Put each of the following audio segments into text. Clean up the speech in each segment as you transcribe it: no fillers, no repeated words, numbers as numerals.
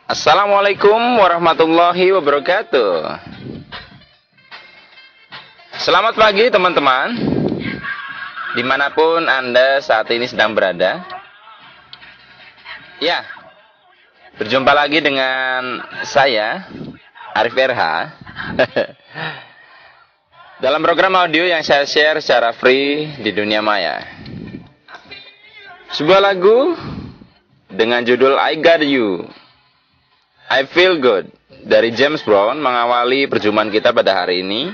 Assalamualaikum warahmatullahi wabarakatuh. Selamat pagi teman-teman, dimanapun Anda saat ini sedang berada. Ya, berjumpa lagi dengan saya, Arif RH, dalam program audio yang saya share secara free di dunia maya. Sebuah lagu dengan judul I Got You, I Feel Good dari James Brown mengawali perjumpaan kita pada hari ini.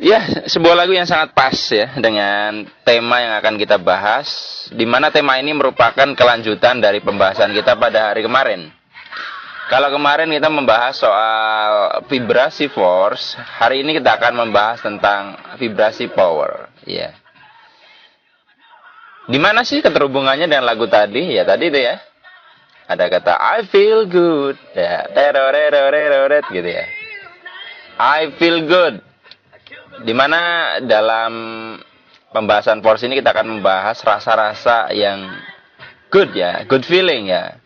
Ya, sebuah lagu yang sangat pas ya dengan tema yang akan kita bahas, di mana tema ini merupakan kelanjutan dari pembahasan kita pada hari kemarin. Kalau kemarin kita membahas soal vibrasi force, hari ini kita akan membahas tentang vibrasi power. Ya. Di mana sih keterhubungannya dengan lagu tadi? Ya tadi itu ya. Ada kata I feel good, ya, teroret gitu ya. I feel good. Dimana dalam pembahasan force ini kita akan membahas rasa-rasa yang good ya, good feeling ya.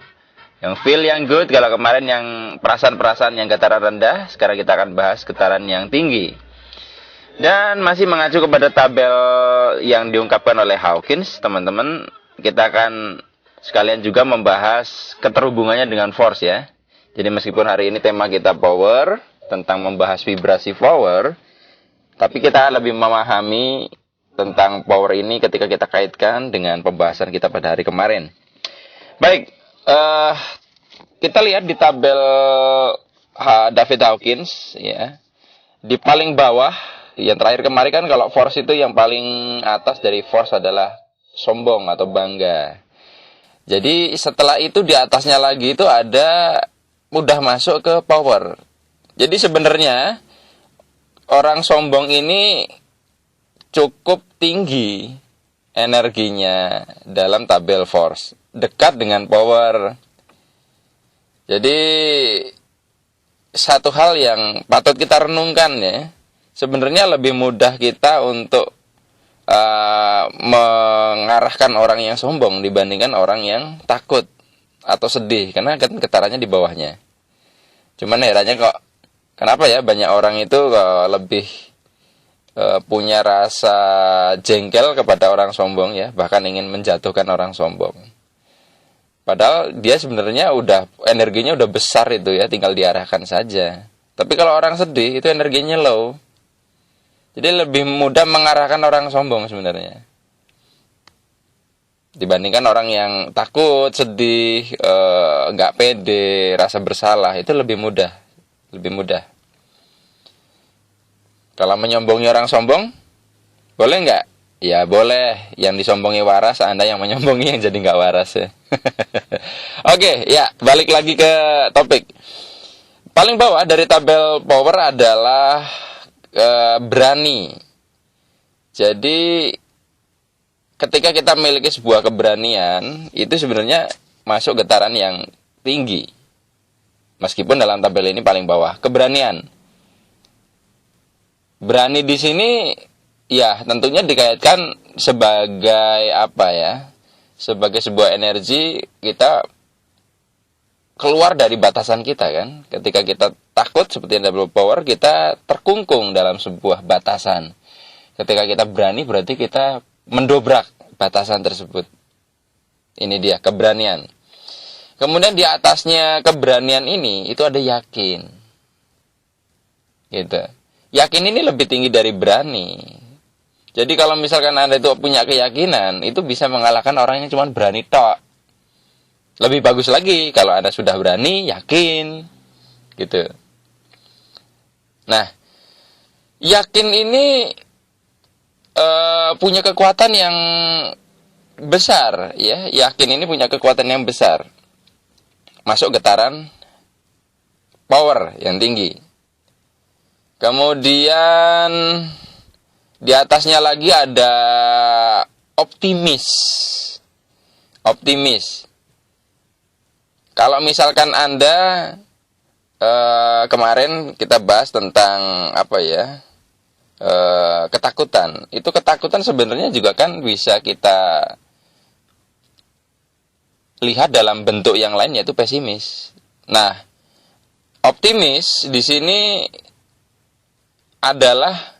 Yang feel yang good, kalau kemarin yang perasaan-perasaan yang getaran rendah, sekarang kita akan bahas getaran yang tinggi. Dan masih mengacu kepada tabel yang diungkapkan oleh Hawkins, teman-teman, kita akan sekalian juga membahas keterhubungannya dengan force ya. Jadi meskipun hari ini tema kita power, tentang membahas vibrasi power, tapi kita lebih memahami tentang power ini ketika kita kaitkan dengan pembahasan kita pada hari kemarin. Baik, kita lihat di tabel David Hawkins ya. Di paling bawah, yang terakhir kemarin kan kalau force itu yang paling atas dari force adalah sombong atau bangga. Jadi setelah itu di atasnya lagi itu ada mudah masuk ke power. Jadi sebenarnya orang sombong ini cukup tinggi energinya dalam tabel force, dekat dengan power. Jadi satu hal yang patut kita renungkan ya, sebenarnya lebih mudah kita untuk mengarahkan orang yang sombong dibandingkan orang yang takut atau sedih, karena kan getarannya di bawahnya. Cuman herannya kok kenapa ya banyak orang itu lebih punya rasa jengkel kepada orang sombong ya, bahkan ingin menjatuhkan orang sombong. Padahal dia sebenarnya energinya udah besar itu ya, tinggal diarahkan saja. Tapi kalau orang sedih itu energinya low. Jadi lebih mudah mengarahkan orang sombong sebenarnya dibandingkan orang yang takut, sedih, nggak pede, rasa bersalah, itu lebih mudah. Kalau menyombongi orang sombong, boleh nggak? Ya boleh. Yang disombongi waras, Anda yang menyombongi yang jadi nggak waras ya. Oke, ya balik lagi ke topik. Paling bawah dari tabel power adalah berani. Jadi ketika kita memiliki sebuah keberanian, itu sebenarnya masuk getaran yang tinggi. Meskipun dalam tabel ini paling bawah. Keberanian. Berani di sini ya tentunya dikaitkan sebagai apa ya? Sebagai sebuah energi kita keluar dari batasan kita kan. Ketika kita takut seperti yang double power, kita terkungkung dalam sebuah batasan. Ketika kita berani berarti kita mendobrak batasan tersebut. Ini dia keberanian. Kemudian di atasnya keberanian ini itu ada yakin. Gitu. Yakin ini lebih tinggi dari berani. Jadi kalau misalkan Anda itu punya keyakinan, itu bisa mengalahkan orang yang cuma berani tok. Lebih bagus lagi kalau Anda sudah berani, yakin. Gitu. Nah, yakin ini punya kekuatan yang besar ya. Yakin ini punya kekuatan yang besar. Masuk getaran power yang tinggi. Kemudian di atasnya lagi ada optimis. Kalau misalkan Anda kemarin kita bahas tentang apa ya? Ketakutan. Itu ketakutan sebenarnya juga kan bisa kita lihat dalam bentuk yang lain, yaitu pesimis. Nah, optimis di sini adalah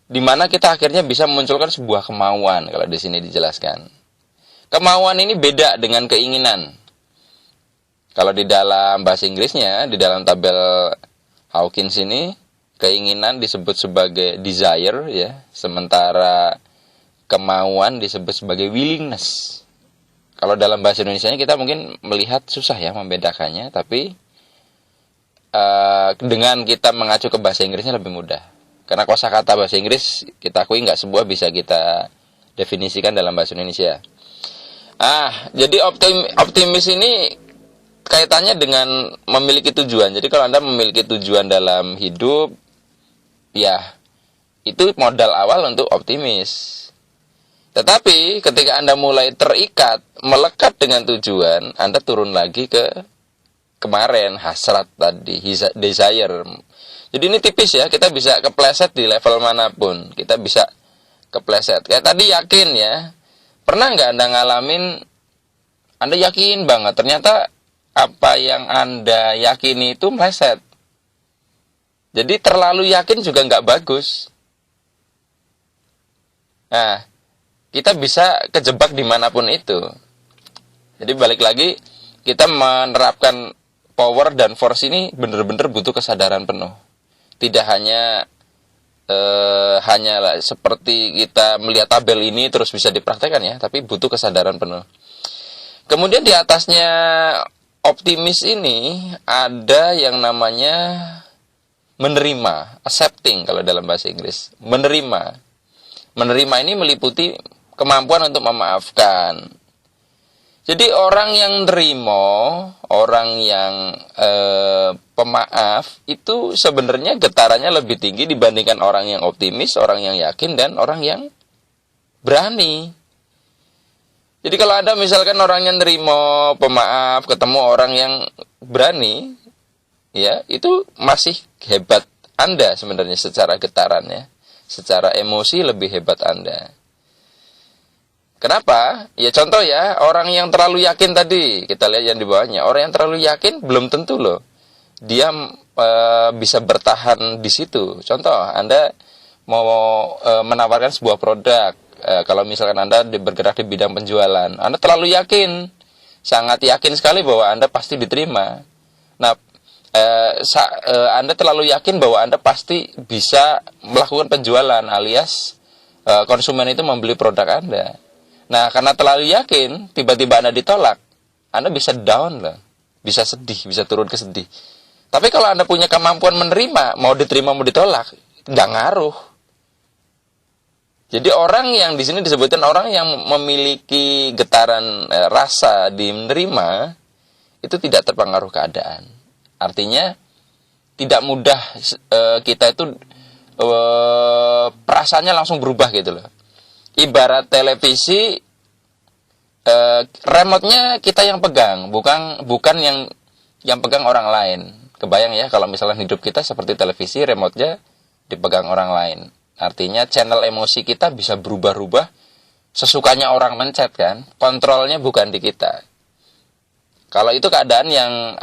di mana kita akhirnya bisa memunculkan sebuah kemauan, kalau di sini dijelaskan. Kemauan ini beda dengan keinginan. Kalau di dalam bahasa Inggrisnya, di dalam tabel Hawkins ini, keinginan disebut sebagai desire, ya, sementara kemauan disebut sebagai willingness. Kalau dalam bahasa Indonesianya kita mungkin melihat susah ya membedakannya, tapi dengan kita mengacu ke bahasa Inggrisnya lebih mudah. Karena kosakata bahasa Inggris kita akui nggak sebuah bisa kita definisikan dalam bahasa Indonesia. Jadi optimis ini kaitannya dengan memiliki tujuan. Jadi kalau Anda memiliki tujuan dalam hidup, ya itu modal awal untuk optimis. Tetapi ketika Anda mulai terikat, melekat dengan tujuan, Anda turun lagi ke kemarin, hasrat tadi, desire. Jadi ini tipis ya, kita bisa kepleset di level manapun. Kita bisa kepleset. Kayak tadi yakin ya. Pernah nggak Anda ngalamin, Anda yakin banget, ternyata apa yang Anda yakini itu meleset. Jadi terlalu yakin juga nggak bagus. Nah, kita bisa kejebak dimanapun itu. Jadi balik lagi, kita menerapkan power dan force ini benar-benar butuh kesadaran penuh. Tidak hanya seperti kita melihat tabel ini terus bisa dipraktekkan ya, tapi butuh kesadaran penuh. Kemudian di atasnya optimis ini ada yang namanya menerima, accepting kalau dalam bahasa Inggris. Menerima ini meliputi kemampuan untuk memaafkan. Jadi orang yang nerimo, orang yang pemaaf, itu sebenarnya getarannya lebih tinggi dibandingkan orang yang optimis, orang yang yakin, dan orang yang berani. Jadi kalau ada misalkan orang yang nerimo, pemaaf, ketemu orang yang berani, ya itu masih hebat Anda sebenarnya secara getarannya. Secara emosi lebih hebat Anda. Kenapa? Ya contoh ya, orang yang terlalu yakin tadi, kita lihat yang di bawahnya. Orang yang terlalu yakin belum tentu loh dia bisa bertahan di situ. Contoh, Anda mau menawarkan sebuah produk. Kalau misalkan Anda bergerak di bidang penjualan, Anda terlalu yakin, sangat yakin sekali bahwa Anda pasti diterima. Nah, Anda terlalu yakin bahwa Anda pasti bisa melakukan penjualan, alias konsumen itu membeli produk Anda. Nah, karena terlalu yakin, tiba-tiba Anda ditolak, Anda bisa down lah, bisa sedih, bisa turun ke sedih. Tapi kalau Anda punya kemampuan menerima, mau diterima mau ditolak, nggak ngaruh. Jadi orang yang di sini disebutkan orang yang memiliki getaran rasa di menerima, itu tidak terpengaruh keadaan. Artinya tidak mudah kita itu perasaannya langsung berubah gitu loh. Ibarat televisi, remote-nya kita yang pegang, bukan yang pegang orang lain. Kebayang ya kalau misalnya hidup kita seperti televisi, remote-nya dipegang orang lain. Artinya channel emosi kita bisa berubah-ubah sesukanya orang mencet kan. Kontrolnya bukan di kita. Kalau itu keadaan yang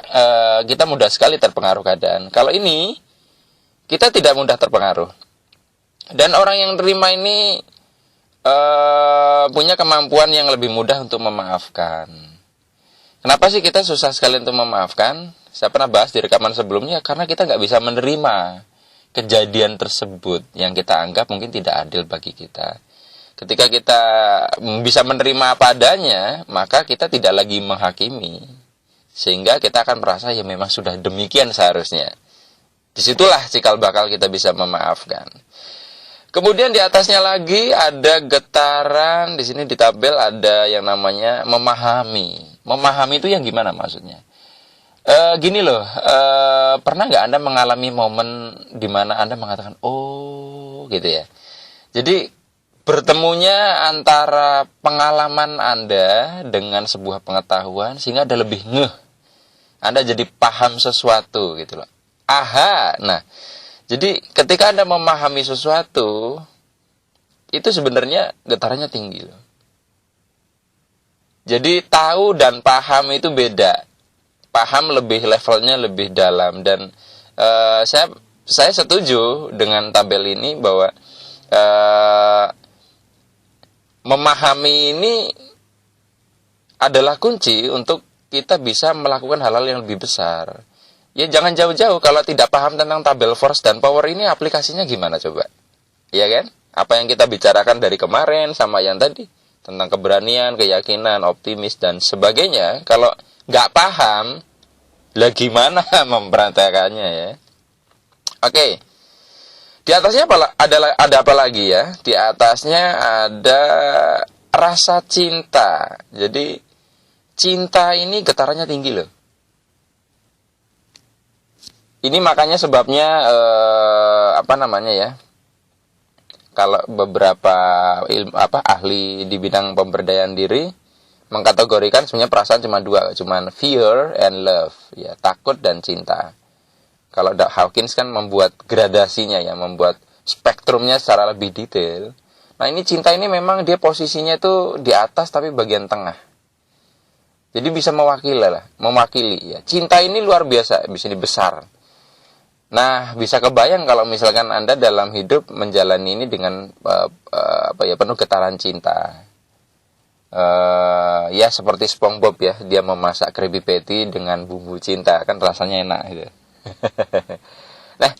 kita mudah sekali terpengaruh keadaan. Kalau ini kita tidak mudah terpengaruh. Dan orang yang terima ini punya kemampuan yang lebih mudah untuk memaafkan. Kenapa sih kita susah sekali untuk memaafkan? Saya pernah bahas di rekaman sebelumnya, karena kita nggak bisa menerima kejadian tersebut yang kita anggap mungkin tidak adil bagi kita. Ketika kita bisa menerima apa adanya, maka kita tidak lagi menghakimi. Sehingga kita akan merasa ya memang sudah demikian seharusnya. Disitulah cikal bakal kita bisa memaafkan. Kemudian di atasnya lagi ada getaran, di sini di tabel ada yang namanya memahami. Memahami itu yang gimana maksudnya? Gini loh, pernah nggak Anda mengalami momen di mana Anda mengatakan, oh gitu ya. Jadi bertemunya antara pengalaman Anda dengan sebuah pengetahuan sehingga Anda lebih ngeh. Anda jadi paham sesuatu gitu loh. Aha, nah. Jadi ketika Anda memahami sesuatu, itu sebenarnya getarannya tinggi loh. Jadi tahu dan paham itu beda. Paham lebih levelnya lebih dalam, dan saya setuju dengan tabel ini bahwa memahami ini adalah kunci untuk kita bisa melakukan hal-hal yang lebih besar. Ya jangan jauh-jauh, kalau tidak paham tentang tabel force dan power ini aplikasinya gimana coba? Iya kan? Apa yang kita bicarakan dari kemarin sama yang tadi tentang keberanian, keyakinan, optimis dan sebagainya, kalau nggak paham, lah gimana mempraktekannya ya? Oke. Di atasnya ada apa lagi ya? Di atasnya ada rasa cinta. Jadi cinta ini getarannya tinggi loh. Ini makanya sebabnya kalau beberapa ahli di bidang pemberdayaan diri mengkategorikan sebenarnya perasaan cuma dua, cuma fear and love, ya, takut dan cinta. Kalau Hawkins kan membuat gradasinya ya, membuat spektrumnya secara lebih detail. Nah ini cinta ini memang dia posisinya itu di atas tapi bagian tengah. Jadi bisa mewakili ya. Cinta ini luar biasa, bisa besar. Nah bisa kebayang kalau misalkan Anda dalam hidup menjalani ini dengan penuh getaran cinta. Ya seperti SpongeBob ya, dia memasak Krabby Patty dengan bumbu cinta, kan rasanya enak gitu. Nah,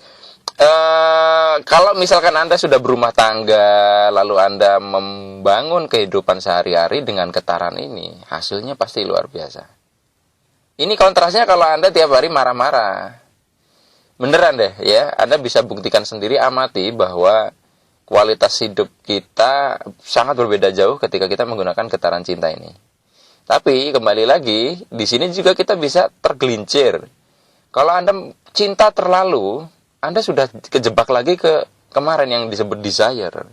kalau misalkan Anda sudah berumah tangga, lalu Anda membangun kehidupan sehari-hari dengan getaran ini, hasilnya pasti luar biasa. Ini kontrasnya kalau Anda tiap hari marah-marah. Beneran deh ya, Anda bisa buktikan sendiri, amati bahwa kualitas hidup kita sangat berbeda jauh ketika kita menggunakan getaran cinta ini. Tapi kembali lagi, di sini juga kita bisa tergelincir. Kalau Anda cinta terlalu, Anda sudah kejebak lagi ke kemarin yang disebut desire.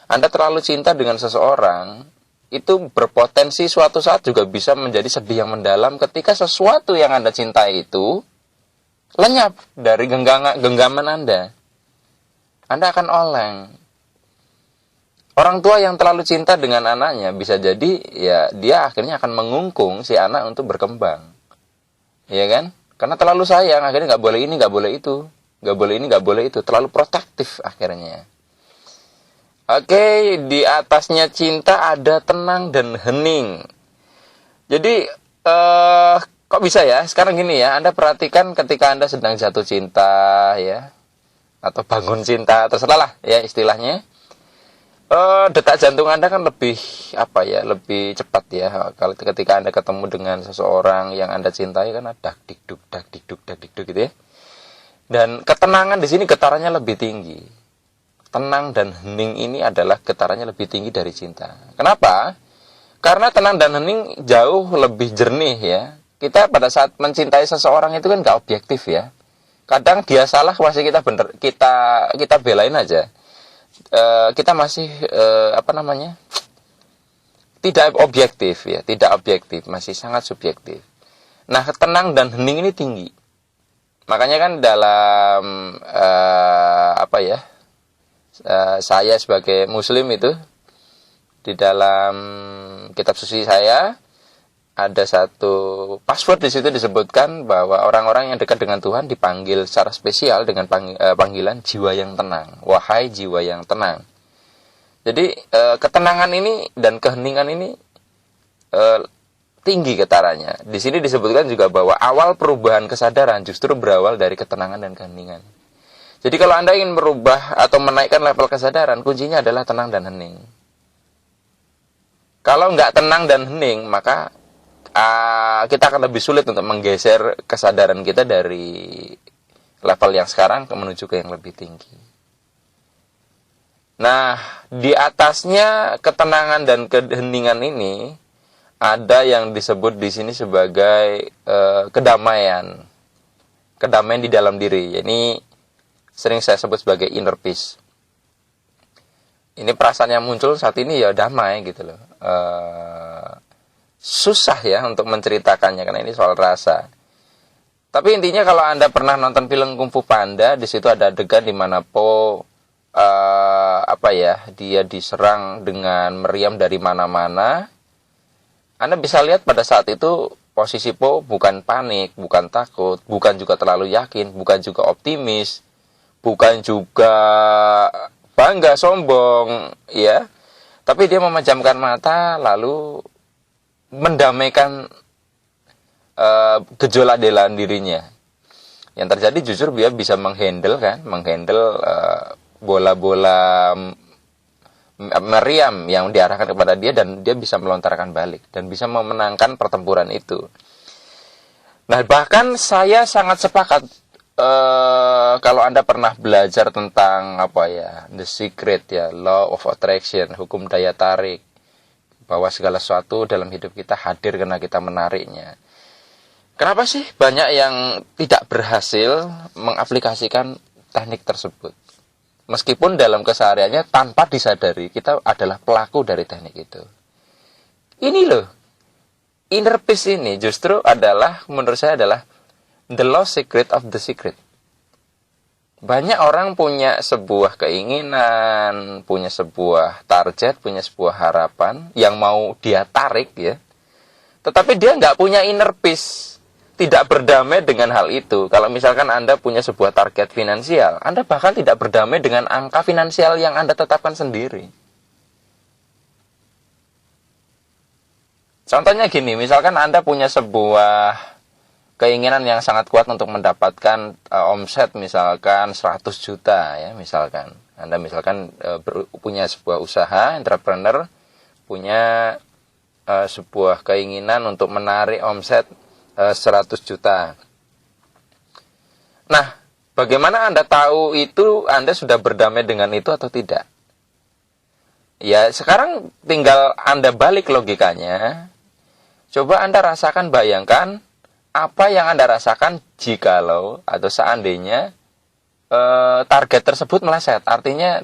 Anda terlalu cinta dengan seseorang, itu berpotensi suatu saat juga bisa menjadi sedih yang mendalam ketika sesuatu yang Anda cintai itu lenyap dari genggaman Anda. Anda akan oleng. Orang tua yang terlalu cinta dengan anaknya bisa jadi ya dia akhirnya akan mengungkung si anak untuk berkembang. Iya kan? Karena terlalu sayang, akhirnya nggak boleh ini, nggak boleh itu. Nggak boleh ini, nggak boleh itu. Terlalu protektif akhirnya. Oke, di atasnya cinta ada tenang dan hening. Jadi, kok bisa ya? Sekarang gini ya, Anda perhatikan ketika Anda sedang jatuh cinta, ya. Atau bangun cinta, terserah lah ya istilahnya. Detak jantung Anda kan lebih lebih cepat ya. Kalau ketika Anda ketemu dengan seseorang yang Anda cintai kan ada dak dikduk gitu ya. Dan ketenangan di sini getarannya lebih tinggi. Tenang dan hening ini adalah getarannya lebih tinggi dari cinta. Kenapa? Karena tenang dan hening jauh lebih jernih ya. Kita pada saat mencintai seseorang itu kan nggak objektif ya. Kadang dia salah masih kita belain aja. Kita masih tidak objektif ya, tidak objektif, masih sangat subjektif. Nah, tenang dan hening ini tinggi. Makanya kan dalam saya sebagai muslim itu di dalam kitab suci saya ada satu password di situ disebutkan bahwa orang-orang yang dekat dengan Tuhan dipanggil secara spesial dengan panggilan jiwa yang tenang. Wahai jiwa yang tenang. Jadi ketenangan ini dan keheningan ini tinggi getarannya. Di sini disebutkan juga bahwa awal perubahan kesadaran justru berawal dari ketenangan dan keheningan. Jadi kalau Anda ingin merubah atau menaikkan level kesadaran, kuncinya adalah tenang dan hening. Kalau nggak tenang dan hening, maka kita akan lebih sulit untuk menggeser kesadaran kita dari level yang sekarang menuju ke yang lebih tinggi. Nah, di atasnya ketenangan dan keheningan ini ada yang disebut di sini sebagai kedamaian. Kedamaian di dalam diri. Ini sering saya sebut sebagai inner peace. Ini perasaan yang muncul saat ini ya damai gitu loh. Susah ya untuk menceritakannya karena ini soal rasa. Tapi intinya kalau Anda pernah nonton film Kung Fu Panda, di situ ada adegan di mana Po dia diserang dengan meriam dari mana-mana. Anda bisa lihat pada saat itu posisi Po bukan panik, bukan takut, bukan juga terlalu yakin, bukan juga optimis, bukan juga bangga, sombong, ya. Tapi dia memejamkan mata lalu mendamaikan gejolak dalam dirinya. Yang terjadi justru dia bisa menghandle bola-bola meriam yang diarahkan kepada dia, dan dia bisa melontarkan balik dan bisa memenangkan pertempuran itu. Nah, bahkan saya sangat sepakat kalau Anda pernah belajar tentang The Secret, Law of Attraction, hukum daya tarik, bahwa segala sesuatu dalam hidup kita hadir karena kita menariknya. Kenapa sih banyak yang tidak berhasil mengaplikasikan teknik tersebut? Meskipun dalam kesehariannya tanpa disadari kita adalah pelaku dari teknik itu. Ini loh, inner peace ini justru adalah, menurut saya adalah the lost secret of the secret. Banyak orang punya sebuah keinginan, punya sebuah target, punya sebuah harapan yang mau dia tarik, ya. Tetapi dia nggak punya inner peace. Tidak berdamai dengan hal itu. Kalau misalkan Anda punya sebuah target finansial, Anda bahkan tidak berdamai dengan angka finansial yang Anda tetapkan sendiri. Contohnya gini, misalkan Anda punya sebuah keinginan yang sangat kuat untuk mendapatkan omset misalkan 100 juta, ya, misalkan. Anda misalkan punya sebuah usaha, entrepreneur, punya sebuah keinginan untuk menarik omset 100 juta. Nah, bagaimana Anda tahu itu Anda sudah berdamai dengan itu atau tidak? Ya, sekarang tinggal Anda balik logikanya. Coba Anda rasakan, bayangkan apa yang Anda rasakan jikalau atau seandainya target tersebut meleset. Artinya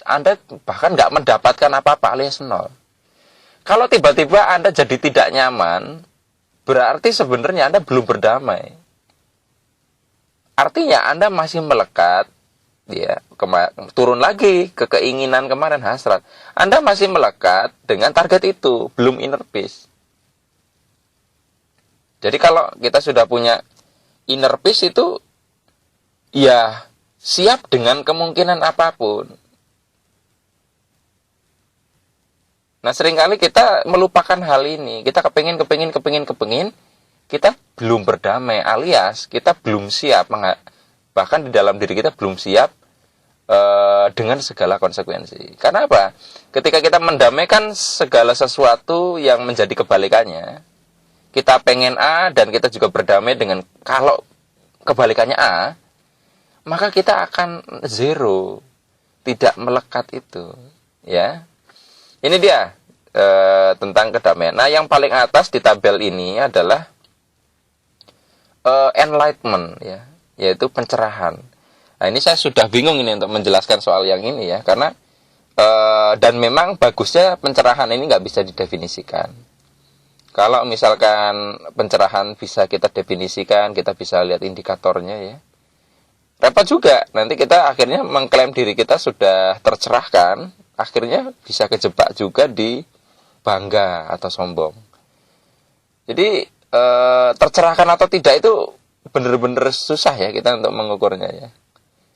Anda bahkan nggak mendapatkan apa-apa alias nol. Kalau tiba-tiba Anda jadi tidak nyaman, berarti sebenarnya Anda belum berdamai. Artinya Anda masih melekat, ya, turun lagi ke keinginan kemarin, hasrat. Anda masih melekat dengan target itu, belum inner peace. Jadi kalau kita sudah punya inner peace itu, ya siap dengan kemungkinan apapun. Nah, seringkali kita melupakan hal ini. Kita kepingin, kita belum berdamai, alias kita belum siap, bahkan di dalam diri kita belum siap dengan segala konsekuensi. Karena apa? Ketika kita mendamaikan segala sesuatu yang menjadi kebalikannya, kita pengen A dan kita juga berdamai dengan kalau kebalikannya A, maka kita akan zero, tidak melekat itu, ya. Ini dia tentang kedamaian. Nah, yang paling atas di tabel ini adalah enlightenment, ya, yaitu pencerahan. Nah, ini saya sudah bingung ini untuk menjelaskan soal yang ini, ya, karena dan memang bagusnya pencerahan ini nggak bisa didefinisikan. Kalau misalkan pencerahan bisa kita definisikan, kita bisa lihat indikatornya, ya. Repot juga, nanti kita akhirnya mengklaim diri kita sudah tercerahkan, akhirnya bisa kejebak juga di bangga atau sombong. Jadi tercerahkan atau tidak itu benar-benar susah, ya, kita untuk mengukurnya, ya.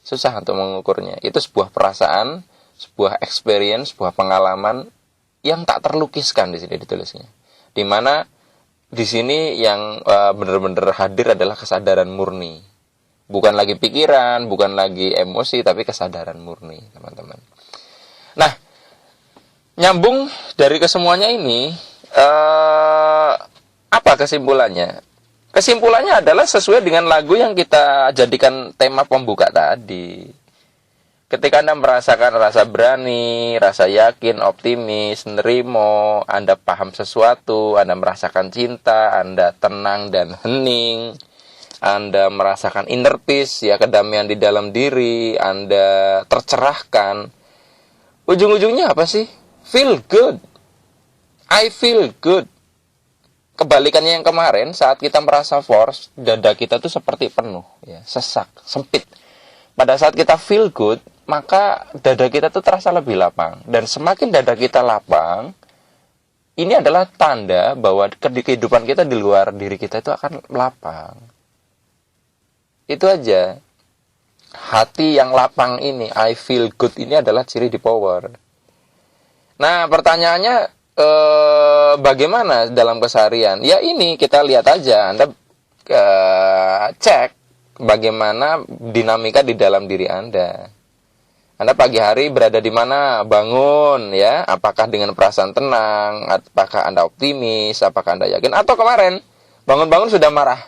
Susah untuk mengukurnya. Itu sebuah perasaan, sebuah experience, sebuah pengalaman yang tak terlukiskan di sini ditulisnya. Di mana di sini yang benar-benar hadir adalah kesadaran murni. Bukan lagi pikiran, bukan lagi emosi, tapi kesadaran murni, teman-teman. Nah, nyambung dari kesemuanya ini, apa kesimpulannya? Kesimpulannya adalah sesuai dengan lagu yang kita jadikan tema pembuka tadi. Ketika Anda merasakan rasa berani, rasa yakin, optimis, nerimo, Anda paham sesuatu, Anda merasakan cinta, Anda tenang dan hening, Anda merasakan inner peace, ya, kedamaian di dalam diri, Anda tercerahkan. Ujung-ujungnya apa sih? Feel good. I feel good. Kebalikannya yang kemarin, saat kita merasa force, dada kita tuh seperti penuh, ya, sesak, sempit. Pada saat kita feel good, maka dada kita tuh terasa lebih lapang. Dan semakin dada kita lapang, ini adalah tanda bahwa kehidupan kita di luar diri kita itu akan lapang. Itu aja. Hati yang lapang ini, I feel good, ini adalah ciri di power. Nah, pertanyaannya, bagaimana dalam keseharian? Ya ini, kita lihat aja. Anda cek bagaimana dinamika di dalam diri Anda. Anda pagi hari berada di mana? Bangun, ya. Apakah dengan perasaan tenang? Apakah Anda optimis? Apakah Anda yakin? Atau kemarin, bangun-bangun sudah marah.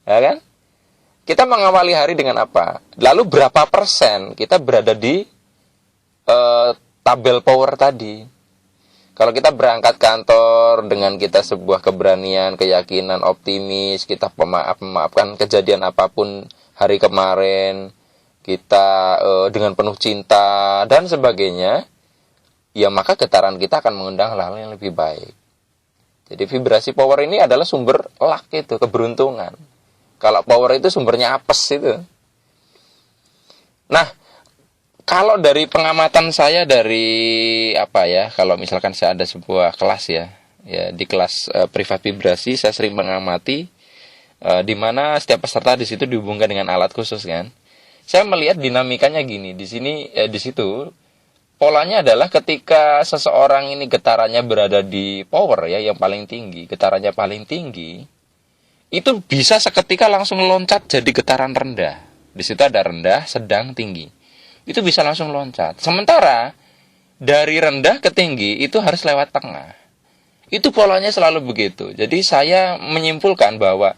Ya kan? Kita mengawali hari dengan apa? Lalu berapa persen kita berada di tabel power tadi? Kalau kita berangkat kantor dengan kita sebuah keberanian, keyakinan, optimis, kita memaafkan kejadian apapun hari kemarin, kita dengan penuh cinta dan sebagainya, ya maka getaran kita akan mengundang hal-hal yang lebih baik. Jadi vibrasi power ini adalah sumber luck itu, keberuntungan. Kalau power itu sumbernya apes itu. Nah, kalau dari pengamatan saya dari kalau misalkan saya ada sebuah kelas ya di kelas privat vibrasi, saya sering mengamati di mana setiap peserta di situ dihubungkan dengan alat khusus kan. Saya melihat dinamikanya gini, di situ polanya adalah ketika seseorang ini getarannya berada di power ya yang paling tinggi, getarannya paling tinggi, itu bisa seketika langsung loncat jadi getaran rendah. Di situ ada rendah, sedang, tinggi. Itu bisa langsung loncat. Sementara dari rendah ke tinggi itu harus lewat tengah. Itu polanya selalu begitu. Jadi saya menyimpulkan bahwa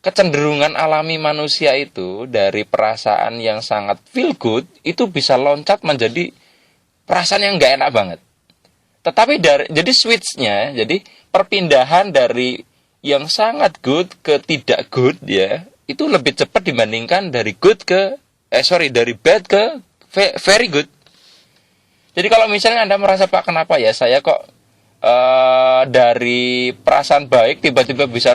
kecenderungan alami manusia itu dari perasaan yang sangat feel good itu bisa loncat menjadi perasaan yang nggak enak banget. Tetapi jadi switch-nya, jadi perpindahan dari yang sangat good ke tidak good ya, itu lebih cepat dibandingkan dari dari bad ke very good. Jadi kalau misalnya Anda merasa, Pak, kenapa ya saya kok dari perasaan baik tiba-tiba bisa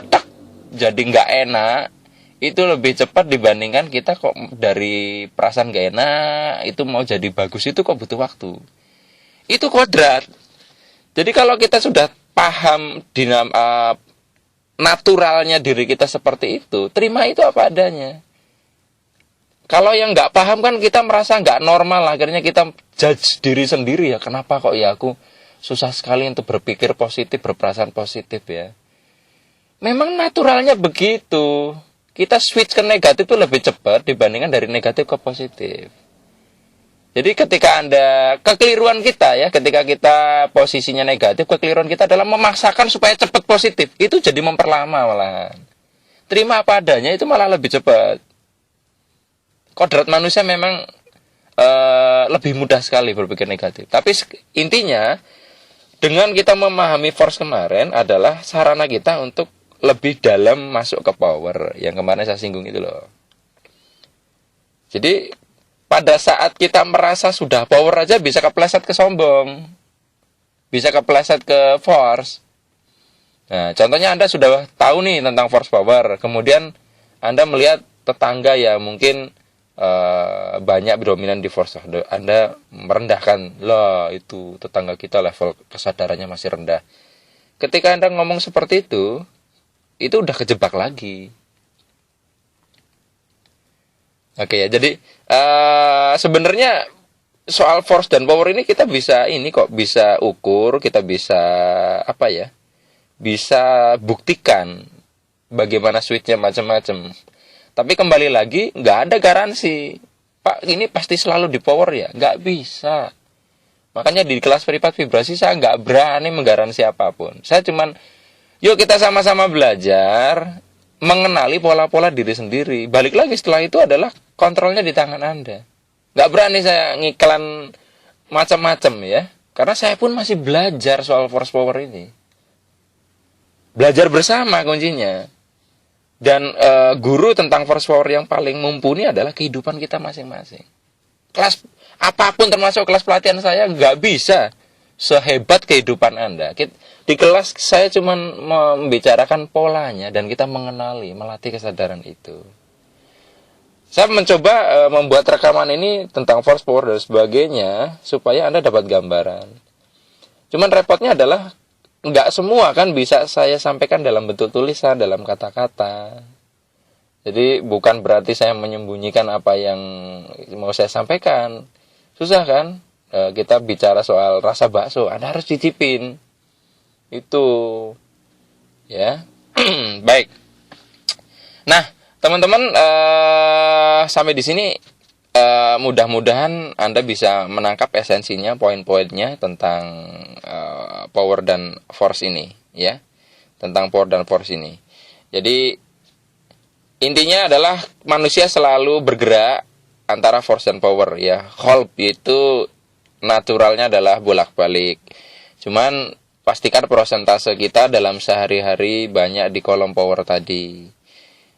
jadi nggak enak, itu lebih cepat dibandingkan kita kok dari perasaan nggak enak itu mau jadi bagus, itu kok butuh waktu. Itu kodrat. Jadi kalau kita sudah paham naturalnya diri kita seperti itu, terima itu apa adanya. Kalau yang nggak paham kan kita merasa nggak normal, akhirnya kita judge diri sendiri ya, kenapa kok ya aku susah sekali untuk berpikir positif, berperasaan positif ya. Memang naturalnya begitu. Kita switch ke negatif itu lebih cepat dibandingkan dari negatif ke positif. Jadi ketika kekeliruan kita ya, ketika kita posisinya negatif, kekeliruan kita adalah memaksakan supaya cepat positif. Itu jadi memperlama malahan. Terima apa adanya itu malah lebih cepat. Kodrat manusia memang lebih mudah sekali berpikir negatif. Tapi intinya, dengan kita memahami force kemarin adalah sarana kita untuk lebih dalam masuk ke power yang kemarin saya singgung itu loh. Jadi pada saat kita merasa sudah power aja bisa kepleset ke sombong, bisa kepleset ke force. Nah, contohnya Anda sudah tahu nih tentang force power, kemudian Anda melihat tetangga ya mungkin banyak dominan di force. Anda merendahkan, loh itu tetangga kita level kesadarannya masih rendah. Ketika Anda ngomong seperti itu udah kejebak lagi. Oke ya, jadi sebenarnya soal force dan power ini kita bisa bisa ukur, kita bisa bisa buktikan bagaimana switch-nya macam-macam. Tapi kembali lagi, nggak ada garansi. Pak, ini pasti selalu di power ya? Nggak bisa. Makanya di kelas privat vibrasi saya nggak berani menggaransi apapun. Saya cuman, yuk kita sama-sama belajar mengenali pola-pola diri sendiri. Balik lagi setelah itu adalah kontrolnya di tangan Anda. Nggak berani saya ngiklan macam-macam ya. Karena saya pun masih belajar soal force power ini. Belajar bersama kuncinya. Dan guru tentang force power yang paling mumpuni adalah kehidupan kita masing-masing. Kelas apapun termasuk kelas pelatihan saya nggak bisa sehebat kehidupan Anda. Di kelas saya cuma membicarakan polanya dan kita mengenali, melatih kesadaran itu. Saya mencoba membuat rekaman ini tentang force power dan sebagainya supaya Anda dapat gambaran. Cuman repotnya adalah nggak semua kan bisa saya sampaikan dalam bentuk tulisan, dalam kata-kata. Jadi bukan berarti saya menyembunyikan apa yang mau saya sampaikan. Susah kan? Kita bicara soal rasa bakso, Anda harus cicipin. Itu. Ya. Baik. Nah, teman-teman, sampai di sini mudah-mudahan Anda bisa menangkap esensinya, poin-poinnya tentang power dan force ini, ya. Tentang power dan force ini. Jadi intinya adalah manusia selalu bergerak antara force dan power, ya. Hope itu naturalnya adalah bolak-balik. Cuman pastikan persentase kita dalam sehari-hari banyak di kolom power tadi.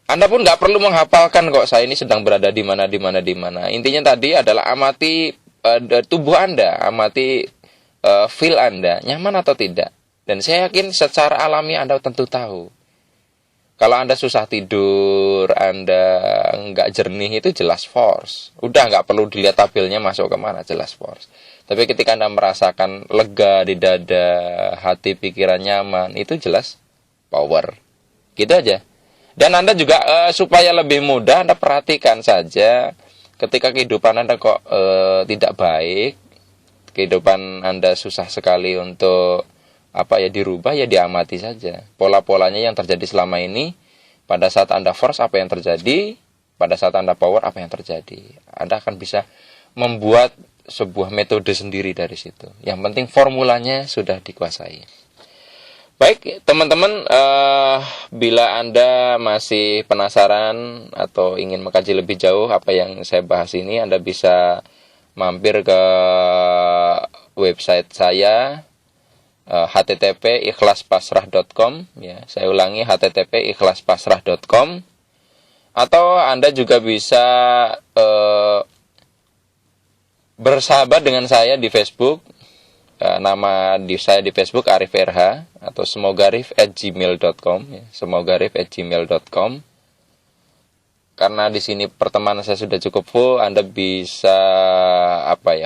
Anda pun nggak perlu menghafalkan kok saya ini sedang berada di mana, di mana, di mana. Intinya tadi adalah amati tubuh Anda, amati feel Anda, nyaman atau tidak. Dan saya yakin secara alami Anda tentu tahu. Kalau Anda susah tidur, Anda nggak jernih, itu jelas force. Udah nggak perlu dilihat tabelnya masuk kemana, jelas force. Tapi ketika Anda merasakan lega di dada, hati, pikiran nyaman, itu jelas power. Gitu aja. Dan Anda juga supaya lebih mudah, Anda perhatikan saja ketika kehidupan Anda kok tidak baik, kehidupan Anda susah sekali untuk dirubah, ya diamati saja pola-polanya yang terjadi selama ini. Pada saat Anda force, apa yang terjadi? Pada saat Anda power, apa yang terjadi? Anda akan bisa membuat sebuah metode sendiri dari situ. Yang penting formulanya sudah dikuasai. Baik, teman-teman, bila Anda masih penasaran atau ingin mengkaji lebih jauh apa yang saya bahas ini, Anda bisa mampir ke website saya, http://ikhlaspasrah.com, ya. Saya ulangi, http://ikhlaspasrah.com. Atau Anda juga bisa bersahabat dengan saya di Facebook. Nama saya di Facebook Arif RH atau semogarif@gmail.com, ya. semogarif@gmail.com. Karena di sini pertemanan saya sudah cukup full, Anda bisa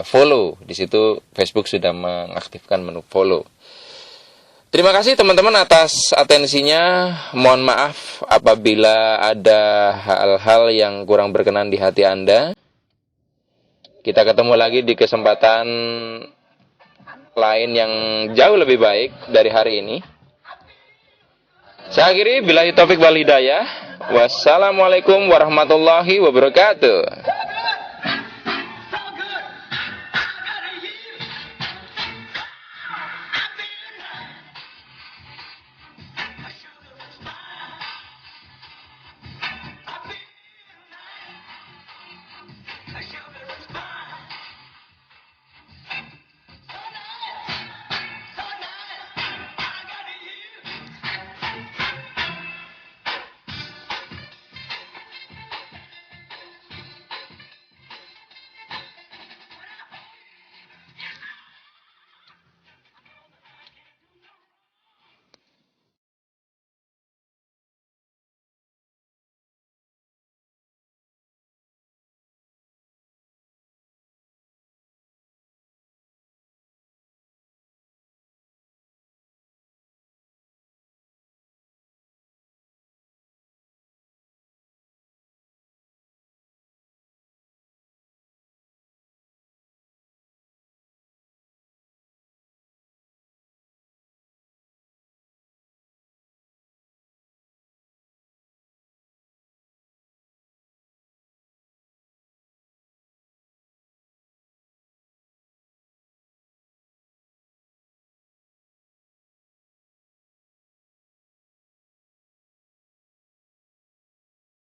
follow. Di situ Facebook sudah mengaktifkan menu follow. Terima kasih teman-teman atas atensinya. Mohon maaf apabila ada hal-hal yang kurang berkenan di hati Anda. Kita ketemu lagi di kesempatan lain yang jauh lebih baik dari hari ini. Saya akhiri, billahi taufik wal hidayah. Wassalamualaikum warahmatullahi wabarakatuh.